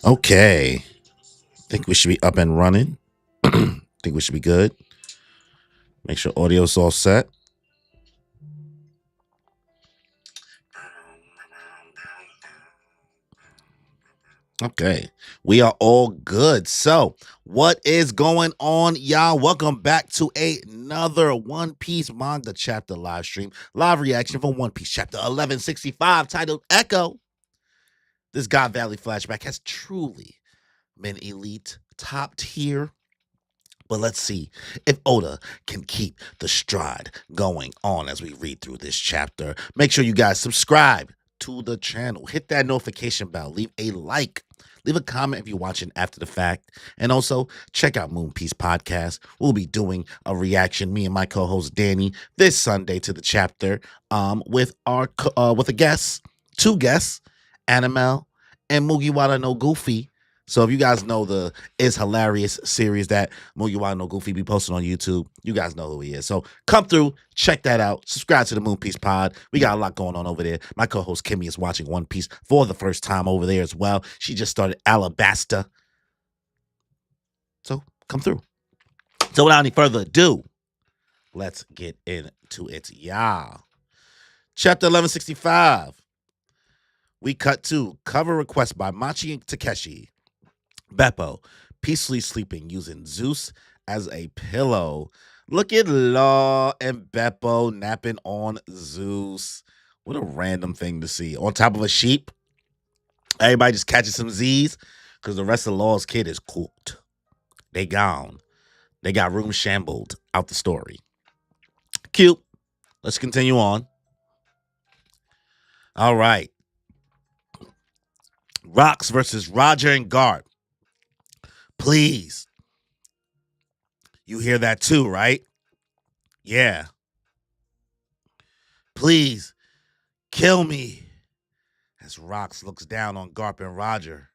Okay. Think we should be up and running. Think we should be good. Make sure audio's all set. Okay. We are all good. So, what is going on, y'all? Welcome back to another One Piece Manga Chapter live stream. Live reaction from One Piece Chapter 1165 titled Echo. This God Valley flashback has truly been elite, top tier. But let's see if Oda can keep the stride going on as we read through this chapter. Make sure you guys subscribe to the channel. Hit that notification bell. Leave a like. Leave a comment if you're watching after the fact. And also, check out Moon Piece Podcast. We'll be doing a reaction, me and my co-host Danny, this Sunday to the chapter with a guest, two guests, Animal and Mugiwara no Goofy. So if you guys know the Is Hilarious series that Mugiwara no Goofy be posting on YouTube, you guys know who he is. So come through, check that out. Subscribe to the Moon Piece Pod. We got a lot going on over there. My co-host Kimmy is watching One Piece for the first time over there as well. She just started Alabasta. So come through. So without any further ado, let's get into it, y'all. Chapter 1165. We cut to cover request by Machi and Takeshi. Beppo, peacefully sleeping using Zeus as a pillow. Look at Law and Beppo napping on Zeus. What a random thing to see. On top of a sheep. Everybody just catches some Z's because the rest of Law's kid is cooked. They gone. They got room shambled out the story. Cute. Let's continue on. All right. Rocks versus Roger and Garp. Please. You hear that too, right? Yeah. Please. Kill me. As Rocks looks down on Garp and Roger.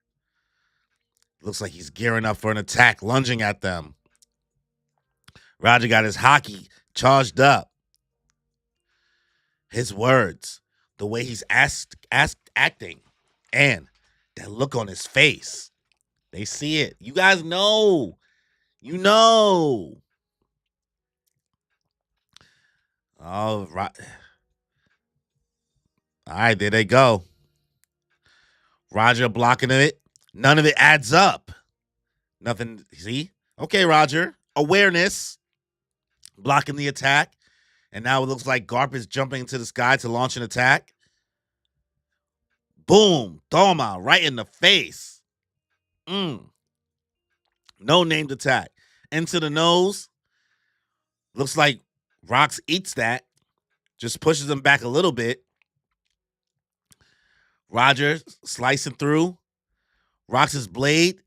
Looks like he's gearing up for an attack, lunging at them. Roger got his hockey charged up. His words, the way he's acting, and that look on his face. They see it. You guys know. You know. All right. All right, there they go. Roger blocking it. None of it adds up. Nothing. See? Okay, Roger. Awareness. Blocking the attack. And now it looks like Garp is jumping into the sky to launch an attack. Boom. Thoma right in the face. No named attack. Into the nose. Looks like Rocks eats that. Just pushes him back a little bit. Roger slicing through. Rocks' blade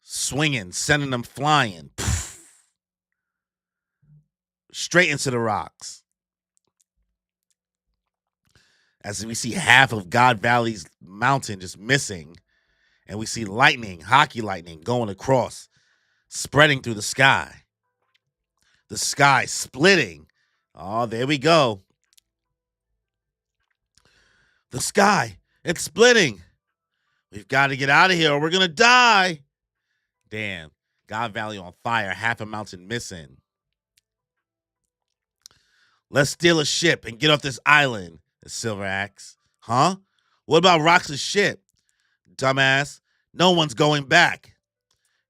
swinging, sending them flying. Straight into the rocks. As we see half of God Valley's mountain just missing. And we see lightning, hockey lightning, going across, spreading through the sky. The sky splitting. Oh, there we go. The sky, it's splitting. We've got to get out of here or we're going to die. Damn. God Valley on fire, half a mountain missing. Let's steal a ship and get off this island, the Silver Axe. Huh? What about Rocks' ship? Dumbass. No one's going back.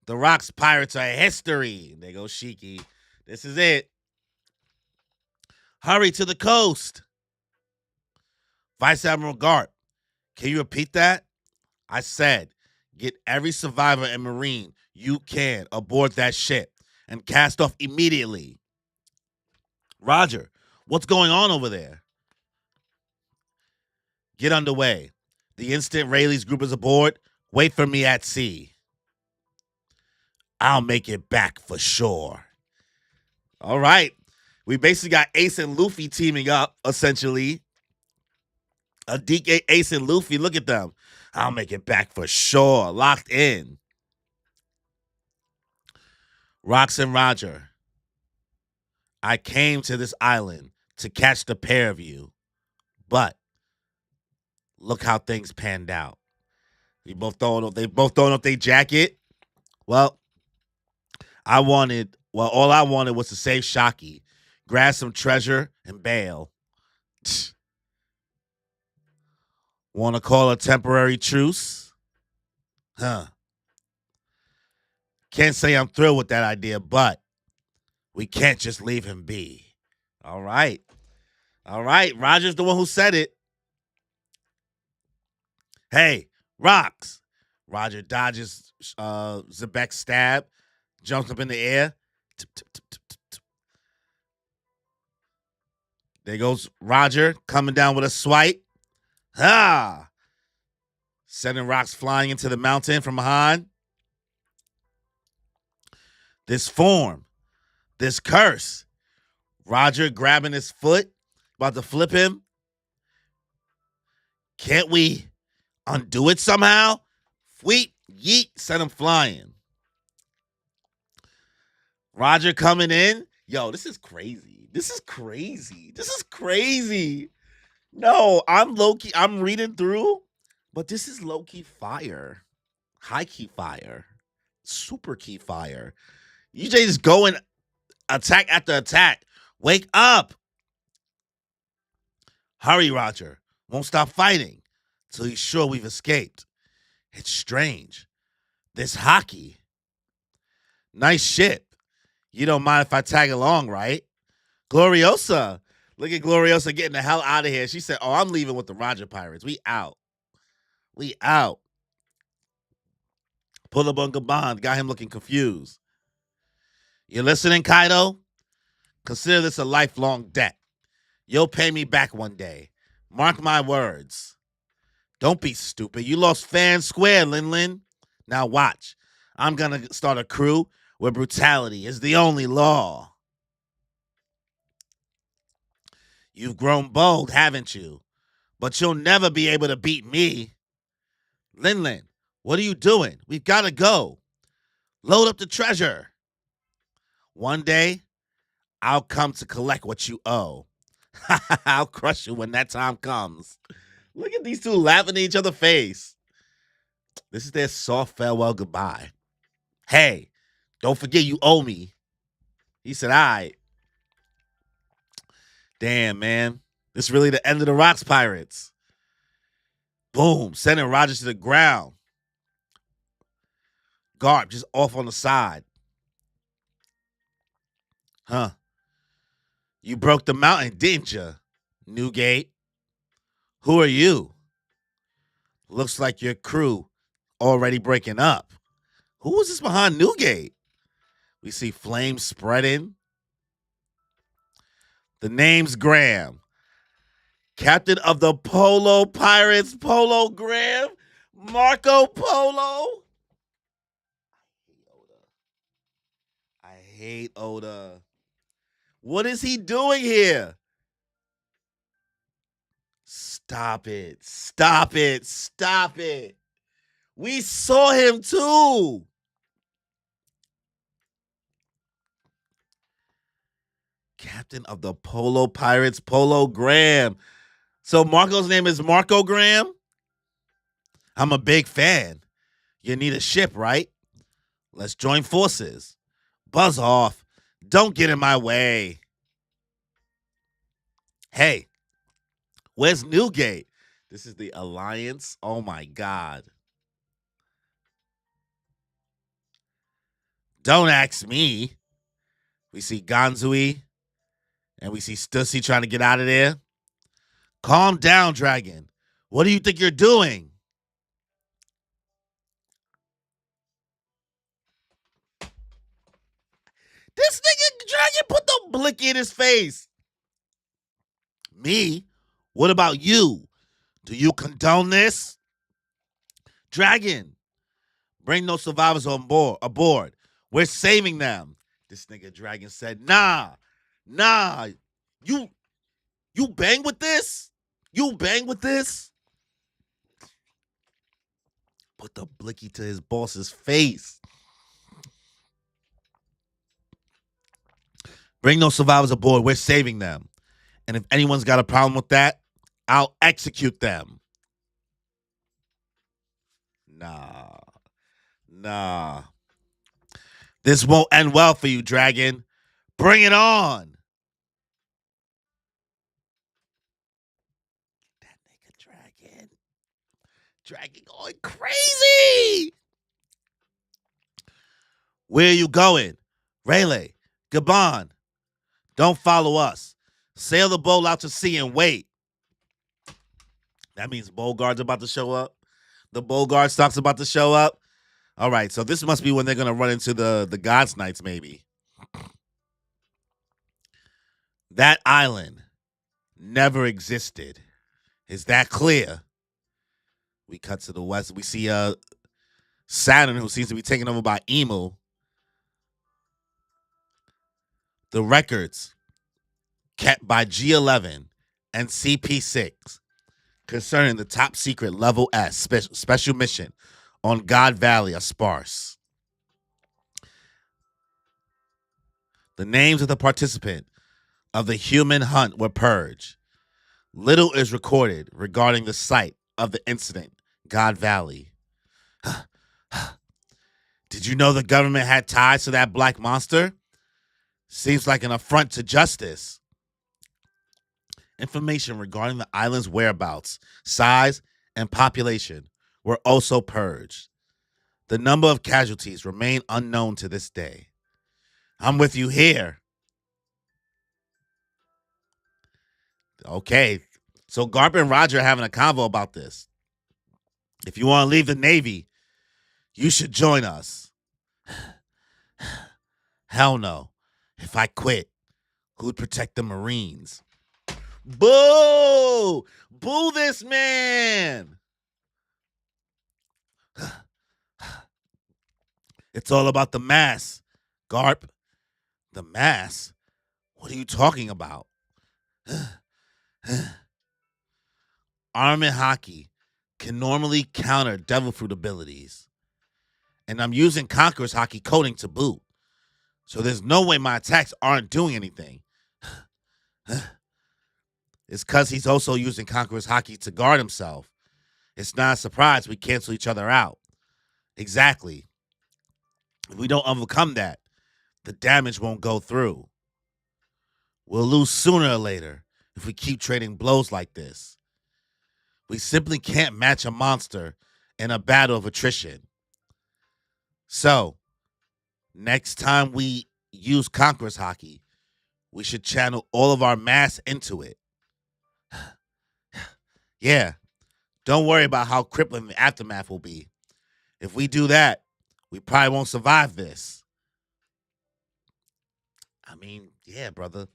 The Rocks pirates are history. There goes Shiki. This is it. Hurry to the coast. Vice Admiral Garp, can you repeat that? I said, get every survivor and Marine you can aboard that ship and cast off immediately. Roger, what's going on over there? Get underway. The instant Rayleigh's group is aboard, wait for me at sea. I'll make it back for sure. All right. We basically got Ace and Luffy teaming up, essentially. A DK, Ace, and Luffy, look at them. I'll make it back for sure. Locked in. Rocks and Roger. I came to this island to catch the pair of you. But look how things panned out. They both throwing up their jacket. Well, all I wanted was to save Shocky, grab some treasure, and bail. Want to call a temporary truce? Huh. Can't say I'm thrilled with that idea, but we can't just leave him be. All right. All right. Roger's the one who said it. Hey, rocks. Roger dodges Zebek's stab, jumps up in the air. Tip, tip, tip, tip, tip, tip. There goes Roger coming down with a swipe. Ha! Sending rocks flying into the mountain from behind. This form, this curse. Roger grabbing his foot, about to flip him. Can't we undo it somehow? Fweet, yeet, send him flying. Roger coming in. Yo, this is crazy. This is crazy. This is crazy. No, I'm low-key. I'm reading through, but this is low-key fire. High-key fire. Super key fire. You just go and attack after attack. Wake up. Hurry, Roger. Won't stop fighting till he's sure we've escaped. It's strange. This hockey. Nice ship. You don't mind if I tag along, right? Gloriosa. Look at Gloriosa getting the hell out of here. She said, I'm leaving with the Roger Pirates. We out. We out. Pull up on Gabon. Got him looking confused. You listening, Kaido? Consider this a lifelong debt. You'll pay me back one day. Mark my words. Don't be stupid. You lost fair and square, Lin Lin. Now watch. I'm going to start a crew where brutality is the only law. You've grown bold, haven't you? But you'll never be able to beat me. Lin Lin, what are you doing? We've got to go. Load up the treasure. One day, I'll come to collect what you owe. I'll crush you when that time comes. Look at these two laughing at each other's face. This is their soft farewell goodbye. Hey, don't forget you owe me. He said, all right. Damn, man. This is really the end of the Rocks Pirates. Boom. Sending Roger to the ground. Garp just off on the side. Huh. You broke the mountain, didn't you, Newgate? Who are you? Looks like your crew already breaking up. Who was this behind Newgate? We see flames spreading. The name's Graham. Captain of the Polo Pirates, Polo Graham. Marco Polo. I hate Oda. What is he doing here? Stop it. Stop it. Stop it. We saw him too. Captain of the Polo Pirates, Polo Graham. So Marco's name is Marco Graham? I'm a big fan. You need a ship, right? Let's join forces. Buzz off. Don't get in my way. Hey, where's Newgate? This is the Alliance. Oh my God. Don't ask me. We see Ganzui and we see Stussy trying to get out of there. Calm down, Dragon. What do you think you're doing? This nigga Dragon put the blicky in his face. Me? What about you? Do you condone this? Dragon, bring no survivors on board. Aboard. We're saving them. This nigga Dragon said, nah. You bang with this? You bang with this? Put the blicky to his boss's face. Bring no survivors aboard. We're saving them. And if anyone's got a problem with that, I'll execute them. Nah, nah. This won't end well for you, Dragon. Bring it on. That nigga Dragon. Dragon going crazy. Where are you going? Rayleigh, Gabon, don't follow us. Sail the boat out to sea and wait. That means Bogard's about to show up. The Bogard stock's about to show up. All right, so this must be when they're going to run into the God's Knights, maybe. That island never existed. Is that clear? We cut to the west. We see Saturn, who seems to be taken over by Emu. The records kept by G11 and CP6 concerning the top secret level S special mission on God Valley are sparse. The names of the participant of the human hunt were purged. Little is recorded regarding the site of the incident, God Valley. Did you know the government had ties to that black monster? Seems like an affront to justice. Information regarding the island's whereabouts, size, and population were also purged. The number of casualties remain unknown to this day. I'm with you here. Okay, so Garp and Roger are having a convo about this. If you want to leave the Navy, you should join us. Hell no. If I quit, who'd protect the Marines? Boo! Boo this man! It's all about the mass, Garp. The mass? What are you talking about? Arm and hockey can normally counter devil fruit abilities. And I'm using Conqueror's hockey coding to boot. So there's no way my attacks aren't doing anything. It's because he's also using Conqueror's hockey to guard himself. It's not a surprise we cancel each other out. Exactly. If we don't overcome that, the damage won't go through. We'll lose sooner or later if we keep trading blows like this. We simply can't match a monster in a battle of attrition. So, next time we use Conqueror's hockey, we should channel all of our mass into it. Yeah, don't worry about how crippling the aftermath will be. If we do that, we probably won't survive this. I mean, yeah, brother.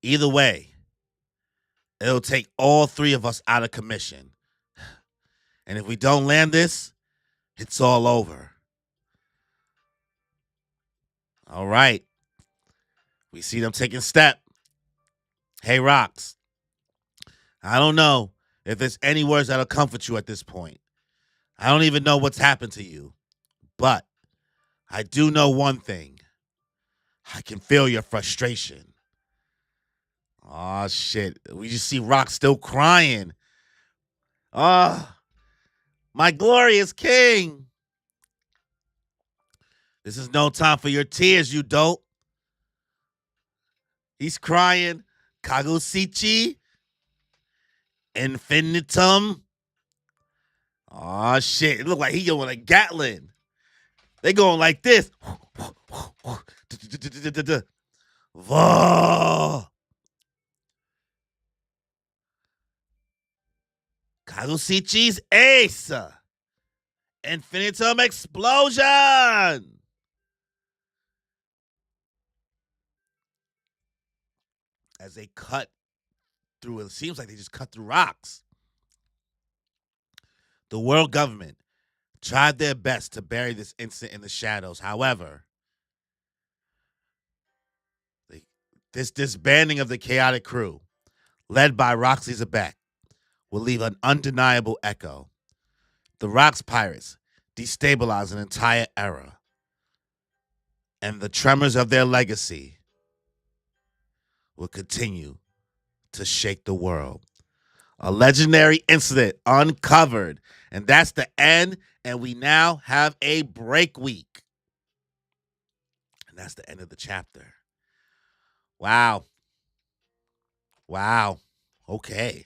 Either way, it'll take all three of us out of commission. And if we don't land this, it's all over. All right. We see them taking step. Hey, Rocks. I don't know if there's any words that'll comfort you at this point. I don't even know what's happened to you. But I do know one thing. I can feel your frustration. Oh, shit. We just see Rock still crying. Ah, my glorious king. This is no time for your tears, you dope. He's crying. Kagusichi. Infinitum. Oh, shit. It looked like he going a Gatlin. They going like this. Kagusichi's ace. Infinitum explosion. As they cut through, it seems like they just cut through rocks. The world government tried their best to bury this incident in the shadows. However, this disbanding of the chaotic crew, led by Roxy Zebek, will leave an undeniable echo. The Rocks Pirates destabilize an entire era, and the tremors of their legacy will continue to shake the world. A legendary incident uncovered. And that's the end. And we now have a break week. And that's the end of the chapter. Wow. Wow. Okay.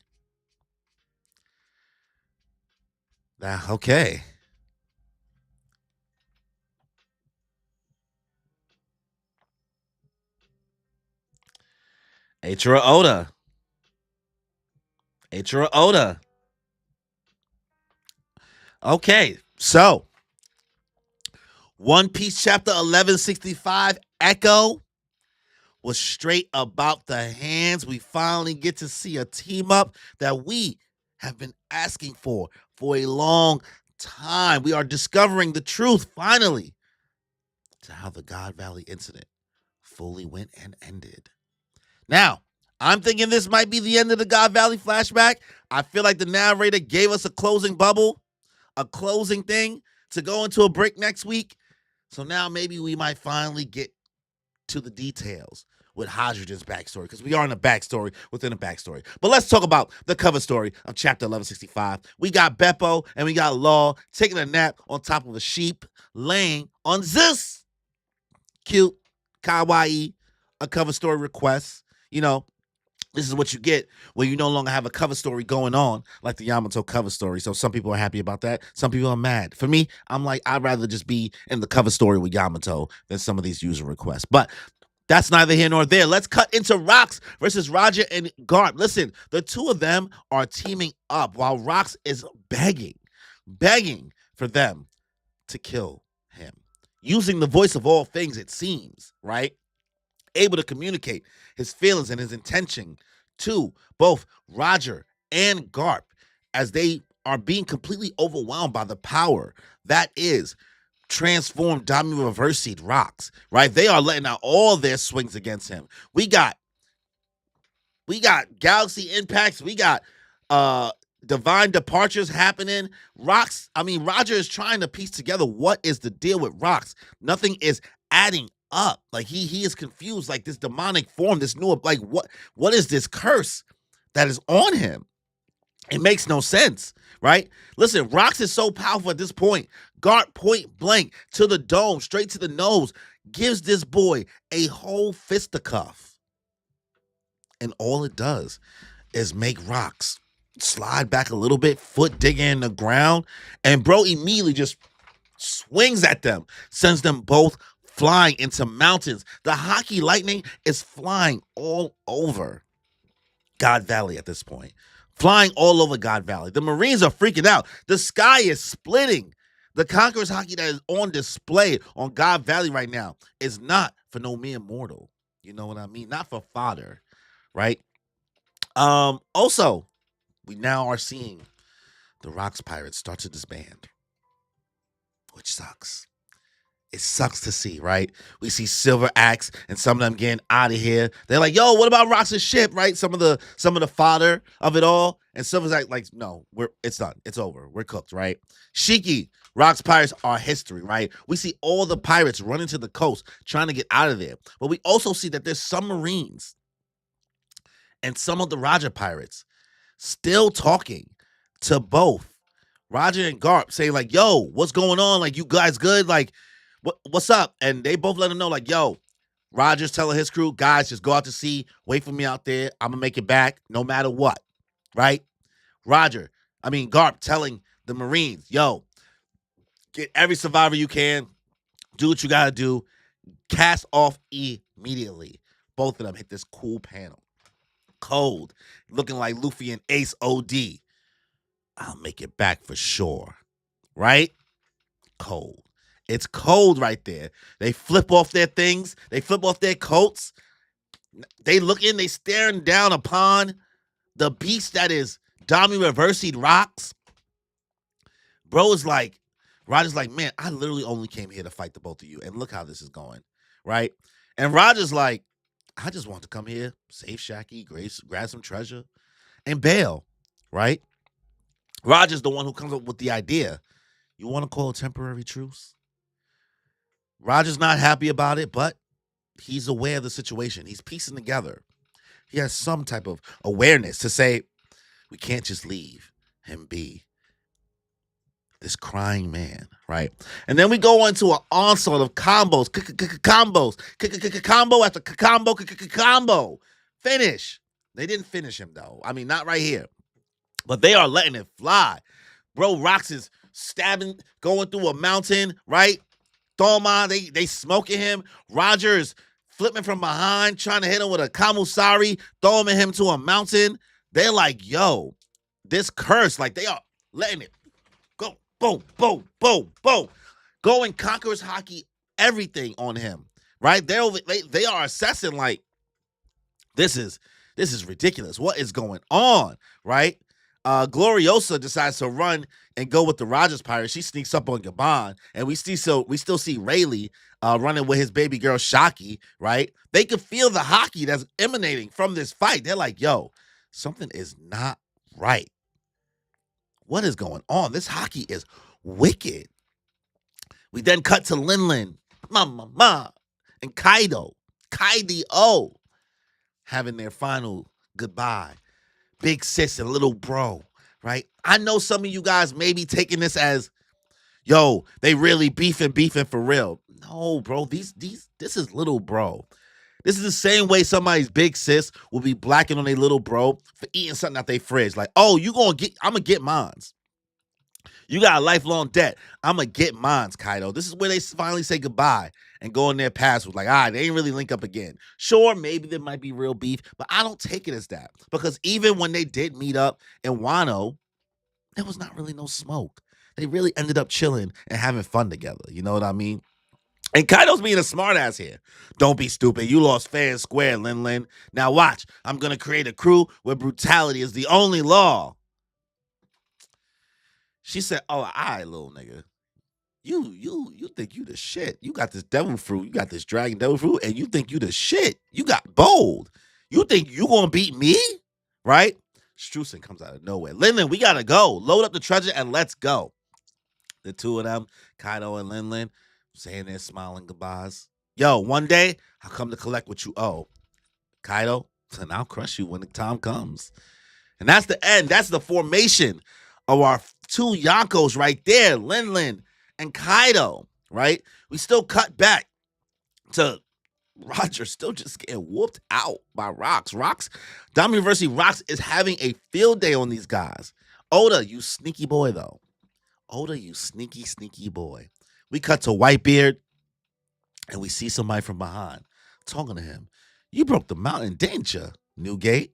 Okay. Eiichiro Oda. Eiichiro Oda. Okay. So, One Piece chapter 1165 Echo was straight about the hands. We finally get to see a team up that we have been asking for a long time. We are discovering the truth finally to how the God Valley incident fully went and ended. Now, I'm thinking this might be the end of the God Valley flashback. I feel like the narrator gave us a closing bubble, a closing thing to go into a break next week. So now maybe we might finally get to the details with Hydrogen's backstory, because we are in a backstory within a backstory. But let's talk about the cover story of chapter 1165. We got Beppo and we got Law taking a nap on top of a sheep, laying on this cute, kawaii, a cover story request. You know, this is what you get when you no longer have a cover story going on like the Yamato cover story. So some people are happy about that. Some people are mad. For me, I'm like, I'd rather just be in the cover story with Yamato than some of these user requests. But that's neither here nor there. Let's cut into Rox versus Roger and Garp. Listen, the two of them are teaming up while Rox is begging for them to kill him. Using the voice of all things, it seems, right? Able to communicate his feelings and his intention to both Roger and Garp as they are being completely overwhelmed by the power that is transformed Dami Reverse Seed Rox, right? They are letting out all their swings against him. We got galaxy impacts, we got divine departures happening. Roger is trying to piece together what is the deal with Rox. Nothing is adding up. Like he is confused, like this demonic form, this new, like what is this curse that is on him? It makes no sense, right? Listen, Rox is so powerful at this point. Garp point blank to the dome, straight to the nose, gives this boy a whole fisticuff. And all it does is make Rox slide back a little bit, foot digging in the ground, and bro immediately just swings at them, sends them both flying into mountains. The Haki lightning is flying all over God Valley at this point. Flying all over God Valley. The Marines are freaking out. The sky is splitting. The Conqueror's Haki that is on display on God Valley right now is not for no mere mortal. You know what I mean? Not for fodder, right? Also, we now are seeing the Rox Pirates start to disband, which sucks. It sucks to see, right? We see Silver Axe and some of them getting out of here. They're like, "Yo, what about Rox's ship?" Right? Some of the fodder of it all. And Silver's like, "No, it's done. It's over. We're cooked." Right? Shiki, Rox pirates are history. Right? We see all the pirates running to the coast trying to get out of there, but we also see that there's some Marines and some of the Roger pirates still talking to both Roger and Garp, saying like, "Yo, what's going on? Like, you guys good? Like, what's up?" And they both let him know, like, "Yo, Roger's telling his crew, guys, just go out to sea, wait for me out there. I'm gonna make it back no matter what." Right? Garp telling the Marines, "Yo, get every survivor you can, do what you gotta do, cast off immediately." Both of them hit this cool panel. Cold, looking like Luffy and Ace OD. I'll make it back for sure. Right? Cold. It's cold right there. They flip off their things. They flip off their coats. They look in. They staring down upon the beast that is Dami Reversing Rox. Bro is like, Roger's like, "Man, I literally only came here to fight the both of you. And look how this is going." Right? And Roger's like, "I just want to come here, save Shaki, grab some treasure, and bail." Right? Roger's the one who comes up with the idea. "You want to call a temporary truce?" Roger's not happy about it, but he's aware of the situation. He's piecing together. He has some type of awareness to say, We can't just leave him be this crying man, right? And then we go into an onslaught of combos, combos, combo after combo. Finish. They didn't finish him though. I mean, not right here, but they are letting it fly. Bro, Rocks is stabbing, going through a mountain, right? Thoma, they smoking him. Rogers flipping from behind, trying to hit him with a Kamusari, throwing him to a mountain. They're like, yo, this curse, like they are letting it go. Boom, boom, boom, boom. Going Conqueror's Hockey, everything on him, right? They are assessing like, this is ridiculous. What is going on, right? Gloriosa decides to run and go with the Rogers Pirates. She sneaks up on Gabon, and we still see Rayleigh running with his baby girl Shockey, right? They can feel the hockey that's emanating from this fight. They're like, yo, something is not right. What is going on? This hockey is wicked. We then cut to Linlin, Ma, and Kaido, having their final goodbye. Big sis and little bro, right? I know some of you guys may be taking this as, yo, they really beefing for real. No, bro, this is little bro. This is the same way somebody's big sis will be blacking on their little bro for eating something out their fridge. Like, oh, I'm gonna get mines. You got a lifelong debt. I'm gonna get mines, Kaido. This is where they finally say goodbye and go in their past with like, all right, they ain't really link up again. Sure, maybe there might be real beef, but I don't take it as that. Because even when they did meet up in Wano, there was not really no smoke. They really ended up chilling and having fun together. You know what I mean? And Kaido's being a smartass here. Don't be stupid. You lost fair and square, Lin. Now watch. I'm gonna create a crew where brutality is the only law. She said, "Oh, all right, little nigga. You think you the shit. You got this devil fruit. You got this dragon devil fruit, and you think you the shit. You got bold. You think you gonna beat me, right?" Streusen comes out of nowhere. Linlin, we gotta go. Load up the treasure and let's go. The two of them, Kaido and Linlin, saying their smiling goodbyes. Yo, one day I'll come to collect what you owe, Kaido, and I'll crush you when the time comes. And that's the end. That's the formation of our two Yonkos right there, Linlin and Kaido, right? We still cut back to Roger still just getting whooped out by Rocks. Diamond University Rocks is having a field day on these guys. Oda, you sneaky boy, though. Oda, you sneaky boy. We cut to Whitebeard, and we see somebody from behind talking to him. You broke the mountain, didn't you, Newgate?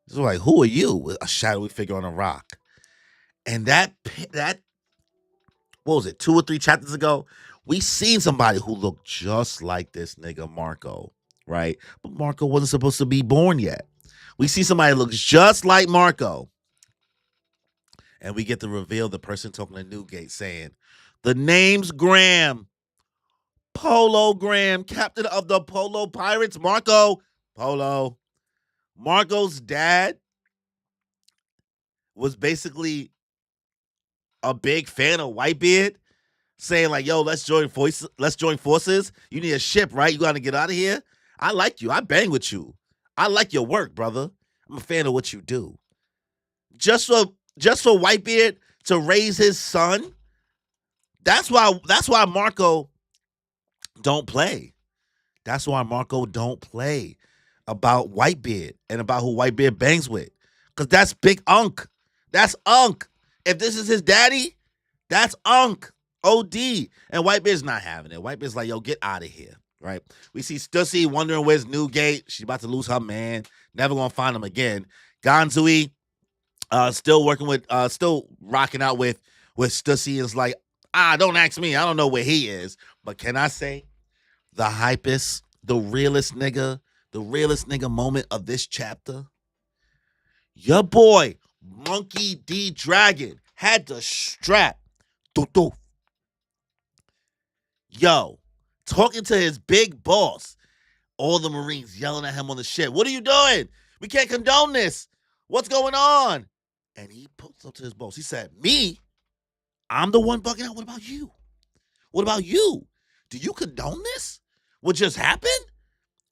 It's like, who are you? With a shadowy figure on a rock. And that what was it, 2 or 3 chapters ago? We seen somebody who looked just like this nigga Marco, right? But Marco wasn't supposed to be born yet. We see somebody who looks just like Marco. And we get to reveal the person talking to Newgate saying, the name's Graham. Polo Graham, captain of the Polo Pirates. Polo. Marco's dad was basically a big fan of Whitebeard, saying like, yo, let's join forces. You need a ship, right? You got to get out of here. I like you. I bang with you. I like your work, brother. I'm a fan of what you do. Just for Whitebeard to raise his son. That's why Marco don't play. That's why Marco don't play about Whitebeard and about who Whitebeard bangs with. Because that's Big Unk. That's Unk. If this is his daddy, that's Unk. OD. And Whitebeard's not having it. Whitebeard's like, yo, get out of here. Right? We see Stussy wondering where's Newgate. She's about to lose her man. Never gonna find him again. Ganzui still working with, still rocking out with Stussy. Is like, don't ask me. I don't know where he is. But can I say the hypest, the realest nigga moment of this chapter? Your boy, Monkey D. Dragon, had the strap. Doo-doo. Yo, talking to his big boss. All the Marines yelling at him on the ship. What are you doing? We can't condone this. What's going on? And he pulls up to his boss. He said, me? I'm the one bugging out. What about you? What about you? Do you condone this? What just happened?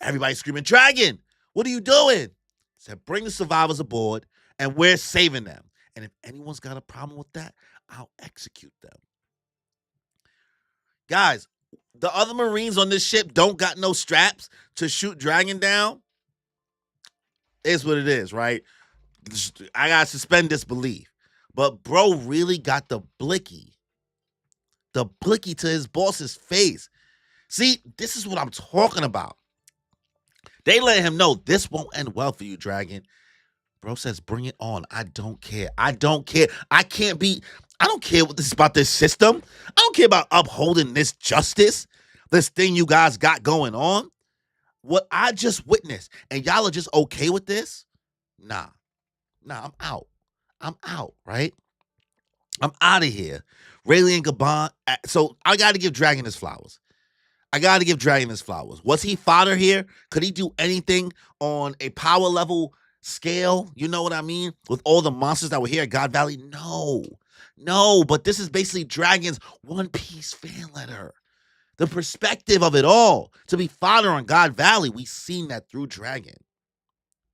Everybody screaming, Dragon, what are you doing? He said, bring the survivors aboard and we're saving them. And if anyone's got a problem with that, I'll execute them. Guys, the other Marines on this ship don't got no straps to shoot Dragon down. Is what it is, right? I gotta suspend disbelief. But bro really got the blicky to his boss's face. See, this is what I'm talking about. They let him know this won't end well for you, Dragon. Bro says, bring it on. I don't care. I don't care. I don't care what this is about this system. I don't care about upholding this justice, this thing you guys got going on. What I just witnessed, and y'all are just okay with this? Nah, I'm out. I'm out, right? I'm out of here. Rayleigh and Gabon. So I got to give Dragon his flowers. Was he fodder here? Could he do anything on a power level scale? You know what I mean? With all the monsters that were here at God Valley? No. But this is basically Dragon's One Piece fan letter. The perspective of it all. To be fodder on God Valley, we've seen that through Dragon.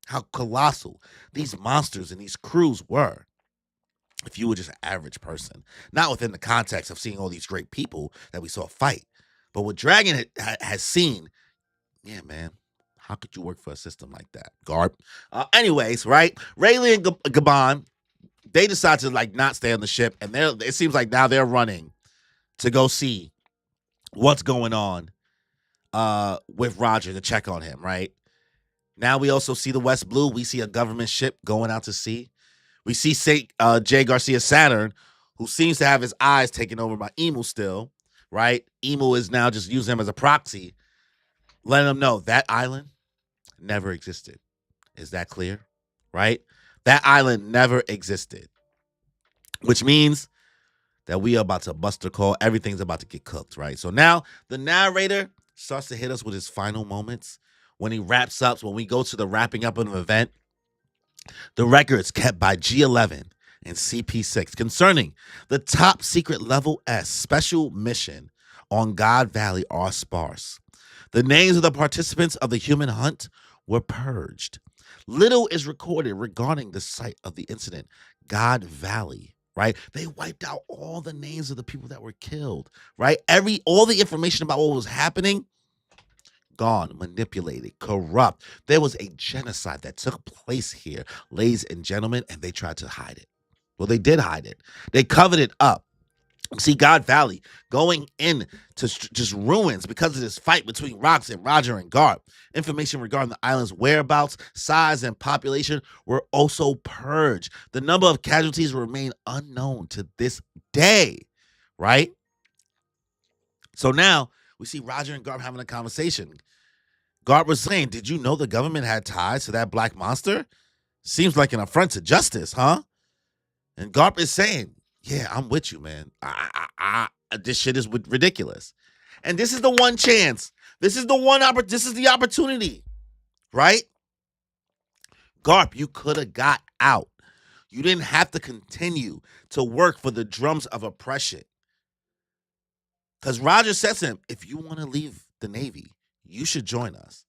How colossal these monsters and these crews were. If you were just an average person, not within the context of seeing all these great people that we saw fight, but what Dragon has seen, yeah, man, how could you work for a system like that, Garp? Anyways, right? Rayleigh and Gabon, they decide to like not stay on the ship, and it seems like now they're running to go see what's going on with Roger to check on him, right? Now we also see the West Blue. We see a government ship going out to sea. We see Jay Garcia Saturn, who seems to have his eyes taken over by Emu still, right? Emu is now just using him as a proxy, letting him know that island never existed. Is that clear? Right? That island never existed, which means that we are about to bust a call. Everything's about to get cooked, right? So now the narrator starts to hit us with his final moments when he wraps up, when we go to the wrapping up of an event. The records kept by G11 and CP6 concerning the top secret level S special mission on God Valley are sparse. The names of the participants of the human hunt were purged. Little is recorded regarding the site of the incident, God Valley, right? They wiped out all the names of the people that were killed, right? All the information about what was happening, gone, manipulated, corrupt. There was a genocide that took place here, ladies and gentlemen, and they tried to hide it. Well, they did hide it. They covered it up. See, God Valley going into just ruins because of this fight between Rox and Roger and Garp. Information regarding the island's whereabouts, size, and population were also purged. The number of casualties remain unknown to this day, right? So now we see Roger and Garp having a conversation. Garp was saying, did you know the government had ties to that black monster? Seems like an affront to justice, huh? And Garp is saying, yeah, I'm with you, man. This shit is ridiculous. And this is the one chance. This is the opportunity, right? Garp, you could have got out. You didn't have to continue to work for the drums of oppression. Because Roger says to him, if you want to leave the Navy, you should join us.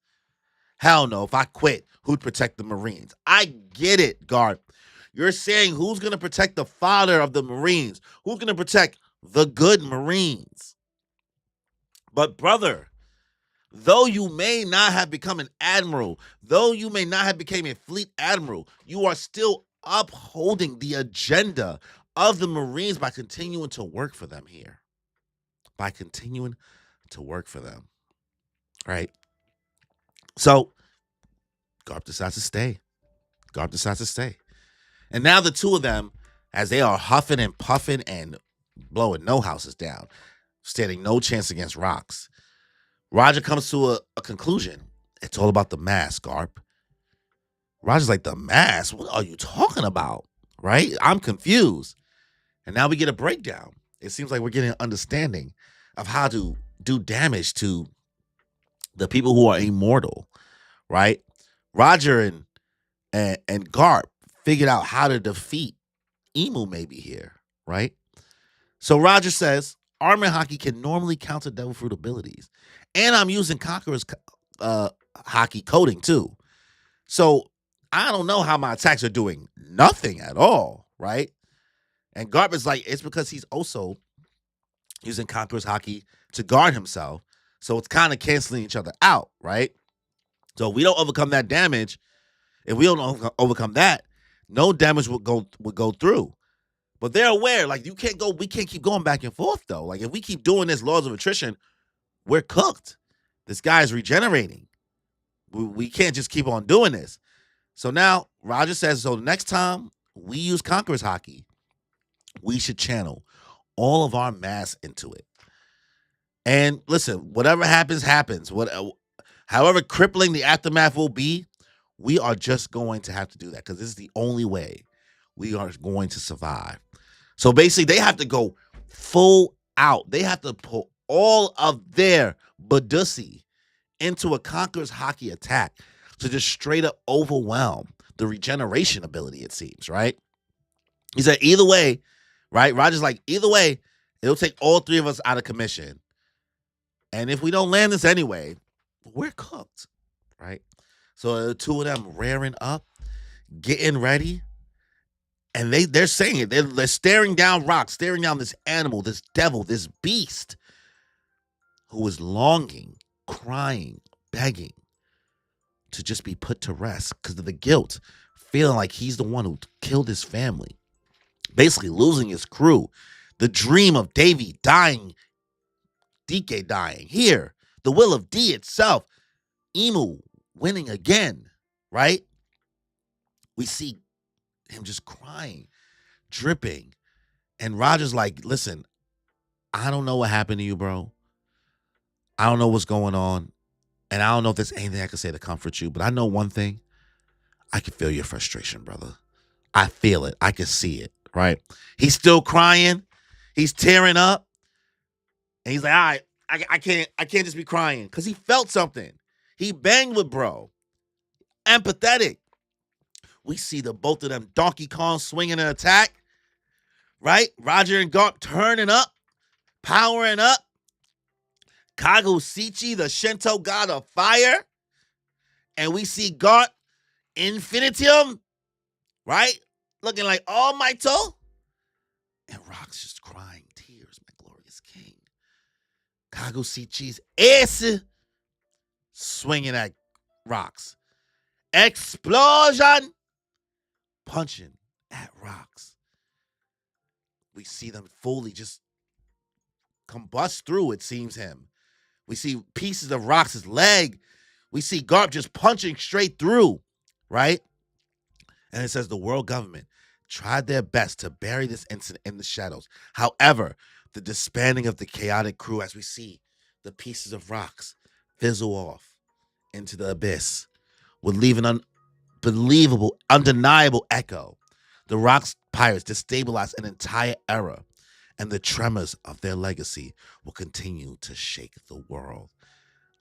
Hell no, if I quit, who'd protect the Marines? I get it, Garp. You're saying who's going to protect the father of the Marines? Who's going to protect the good Marines? But brother, though you may not have become an admiral, though you may not have become a fleet admiral, you are still upholding the agenda of the Marines by continuing to work for them here. By continuing to work for them. Right? So, Garp decides to stay. And now the two of them, as they are huffing and puffing and blowing no houses down, standing no chance against Rox, Roger comes to a conclusion. It's all about the mask, Garp. Roger's like, the mask? What are you talking about? Right? I'm confused. And now we get a breakdown. It seems like we're getting an understanding of how to do damage to the people who are immortal, right? Roger and Garp figured out how to defeat Emu maybe here, right? So Roger says, Armor Hockey can normally counter Devil Fruit abilities. And I'm using Conqueror's Hockey coding too. So I don't know how my attacks are doing nothing at all, right? And Garp is like, it's because he's also using Conqueror's Haki to guard himself. So it's kind of canceling each other out, right? So if we don't overcome that damage, if we don't overcome that, no damage would go through. But they're aware, like we can't keep going back and forth though. Like if we keep doing this laws of attrition, we're cooked. This guy's regenerating. We can't just keep on doing this. So now Roger says, so the next time we use Conqueror's Haki, we should channel all of our mass into it. And listen, whatever happens, happens. However crippling the aftermath will be, we are just going to have to do that because this is the only way we are going to survive. So basically, they have to go full out. They have to put all of their Badussi into a Conqueror's Haki attack to just straight up overwhelm the regeneration ability, it seems, right? He said, either way, right? Roger's like, either way, it'll take all three of us out of commission. And if we don't land this anyway, we're cooked, right? So the two of them rearing up, getting ready, and they're saying it. They're staring down Rock, staring down this animal, this devil, this beast who is longing, crying, begging to just be put to rest because of the guilt, feeling like he's the one who killed his family, basically losing his crew, the dream of Davy dying, DK dying. Here, the will of D itself, Emu winning again, right? We see him just crying, dripping. And Roger's like, listen, I don't know what happened to you, bro. I don't know what's going on. And I don't know if there's anything I can say to comfort you, but I know one thing. I can feel your frustration, brother. I feel it. I can see it, right? He's still crying. He's tearing up. And he's like, all right, I can't just be crying. Because he felt something. He banged with bro. Empathetic. We see the both of them Donkey Kong swinging an attack, right? Roger and Garp turning up, powering up. Kagusichi, the Shinto god of fire. And we see Garp Infinitium, right? Looking like All Mighto. And Rock's just crying tears, my glorious king. Kagusichi's ace swinging at Rocks. Explosion punching at Rocks. We see them fully just combust through, it seems him. We see pieces of Rocks' leg. We see Garp just punching straight through, right? And it says the world government tried their best to bury this incident in the shadows. However, the disbanding of the chaotic crew as we see the pieces of Rocks fizzle off into the abyss would leave an unbelievable, undeniable echo. The Rocks pirates destabilized an entire era, and the tremors of their legacy will continue to shake the world.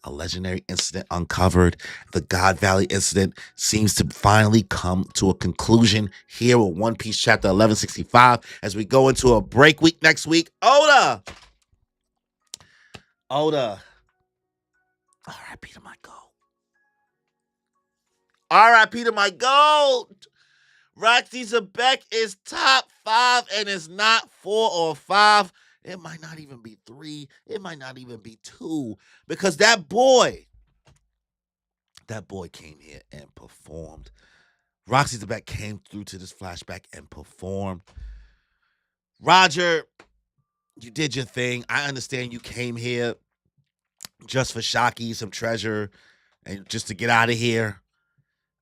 A legendary incident uncovered. The God Valley incident seems to finally come to a conclusion here with One Piece Chapter 1165 as we go into a break week next week. Oda! R.I.P. to my gold. R.I.P. to my gold. Roxy Zebek is top 5 and it's not 4 or 5. It might not even be 3. It might not even be 2. Because that boy came here and performed. Roxy Zebek came through to this flashback and performed. Roger, you did your thing. I understand you came here just for Shocky, some treasure, and just to get out of here.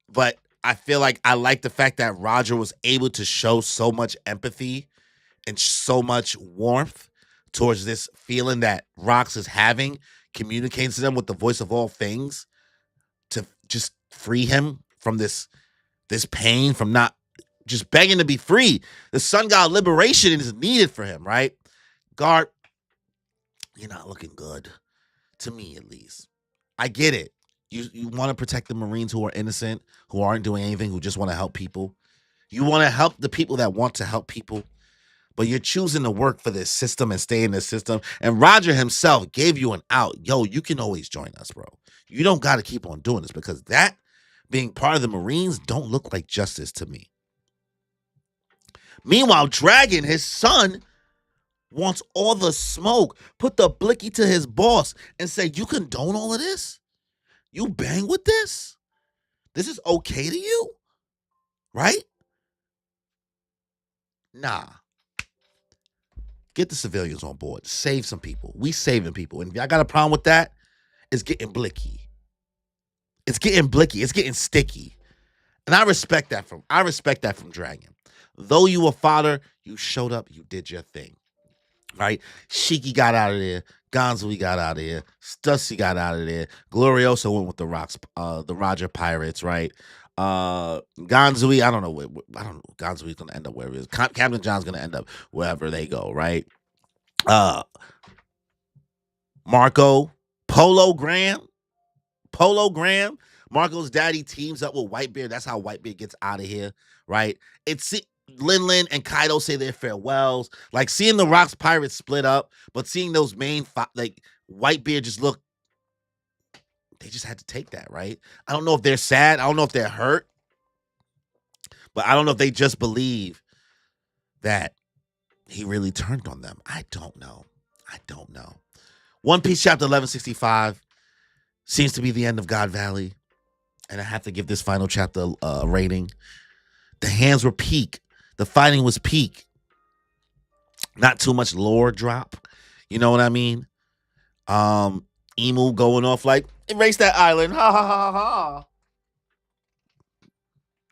But I feel like I like the fact that Roger was able to show so much empathy and so much warmth towards this feeling that Rox is having, communicates to them with the voice of all things to just free him from this pain, from not just begging to be free. The Sun God liberation is needed for him, right? Garp, you're not looking good. To me, at least. I get it. You want to protect the Marines who are innocent, who aren't doing anything, who just want to help people. You want to help the people that want to help people. But you're choosing to work for this system and stay in this system. And Roger himself gave you an out. Yo, you can always join us, bro. You don't got to keep on doing this because that being part of the Marines don't look like justice to me. Meanwhile, Dragon, his son, wants all the smoke, put the blicky to his boss and say, you condone all of this? You bang with this? This is okay to you? Right? Nah. Get the civilians on board. Save some people. We saving people. And if y'all got a problem with that, it's getting blicky. It's getting blicky. It's getting sticky. And I respect that from Dragon. Though you were fodder, you showed up, you did your thing. Right? Shiki got out of there. Gonzui got out of there. Stussy got out of there. Glorioso went with the Roger Pirates, right? Gonzui, I don't know. Gonzui's gonna end up wherever it is. Captain John's gonna end up wherever they go, right? Marco, Polo Graham, Marco's daddy teams up with Whitebeard. That's how Whitebeard gets out of here, right? It's Lin and Kaido say their farewells. Like seeing the Rocks Pirates split up, but seeing those main like Whitebeard just look. They just had to take that, right? I don't know if they're sad. I don't know if they're hurt. But I don't know if they just believe that he really turned on them. I don't know. One Piece Chapter 1165 seems to be the end of God Valley. And I have to give this final chapter a rating. The hands were peak. The fighting was peak. Not too much lore drop. You know what I mean? Emu going off like, erase that island. Ha ha ha ha.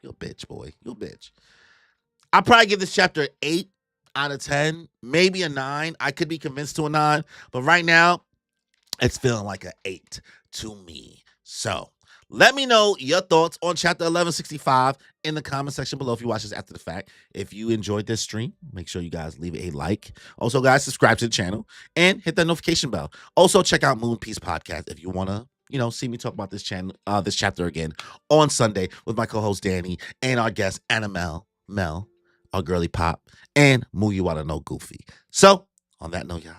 You a bitch, boy. You a bitch. I'll probably give this chapter 8 out of 10. Maybe a 9. I could be convinced to a 9. But right now, it's feeling like an 8 to me. So, let me know your thoughts on chapter 1165 in the comment section below if you watch this after the fact. If you enjoyed this stream, make sure you guys leave a like. Also, guys, subscribe to the channel and hit that notification bell. Also, check out Moon Piece Podcast if you want to, see me talk about this chapter again on Sunday with my co-host Danny and our guest Annamel, Mel, our girly pop, and Mugiwara no Goofy. So, on that note, y'all.